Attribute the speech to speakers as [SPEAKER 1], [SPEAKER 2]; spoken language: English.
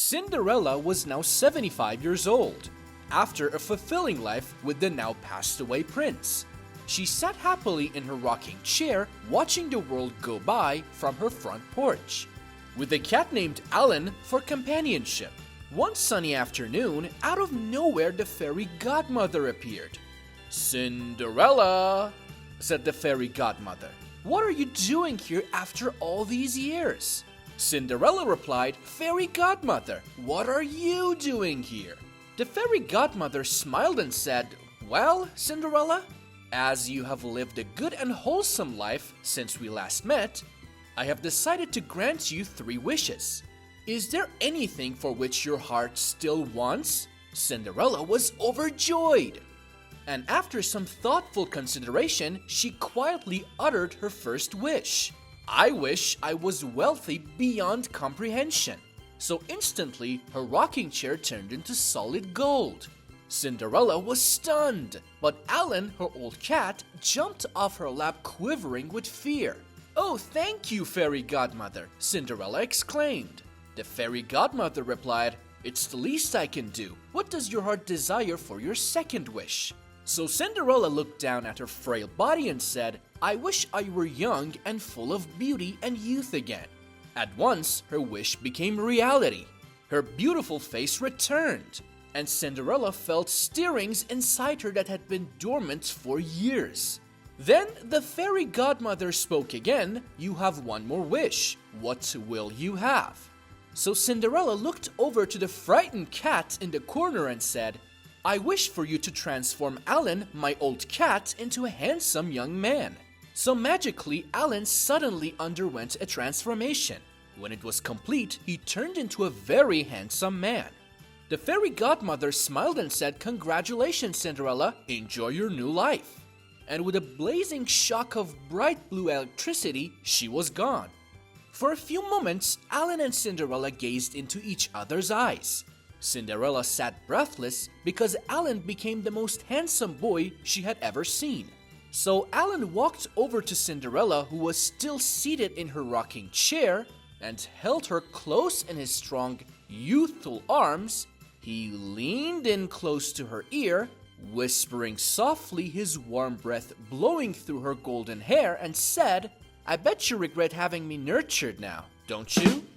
[SPEAKER 1] Cinderella was now 75 years old, after a fulfilling life with the now passed away prince. She sat happily in her rocking chair, watching the world go by from her front porch, with a cat named Alan for companionship. One sunny afternoon, out of nowhere the fairy godmother appeared. "Cinderella," said the fairy godmother, "what are you doing here after all these years?" Cinderella replied, "Fairy godmother, what are you doing here?" The fairy godmother smiled and said, "Well, Cinderella, as you have lived a good and wholesome life since we last met, I have decided to grant you 3 wishes. Is there anything for which your heart still wants?" Cinderella was overjoyed. And after some thoughtful consideration, she quietly uttered her first wish. "I wish I was wealthy beyond comprehension." So instantly, her rocking chair turned into solid gold. Cinderella was stunned, but Alan, her old cat, jumped off her lap quivering with fear. "Oh, thank you, fairy godmother," Cinderella exclaimed. The fairy godmother replied, "It's the least I can do. What does your heart desire for your second wish?" So Cinderella looked down at her frail body and said, "I wish I were young and full of beauty and youth again." At once, her wish became reality. Her beautiful face returned, and Cinderella felt stirrings inside her that had been dormant for years. Then the fairy godmother spoke again. "You have one more wish. What will you have?" So Cinderella looked over to the frightened cat in the corner and said, "I wish for you to transform Alan, my old cat, into a handsome young man." So magically, Alan suddenly underwent a transformation. When it was complete, he turned into a very handsome man. The fairy godmother smiled and said, "Congratulations, Cinderella, enjoy your new life." And with a blazing shock of bright blue electricity, she was gone. For a few moments, Alan and Cinderella gazed into each other's eyes. Cinderella sat breathless because Alan became the most handsome boy she had ever seen. So Alan walked over to Cinderella, who was still seated in her rocking chair, and held her close in his strong, youthful arms. He leaned in close to her ear, whispering softly, his warm breath blowing through her golden hair, and said, "I bet you regret having me nurtured now, don't you?"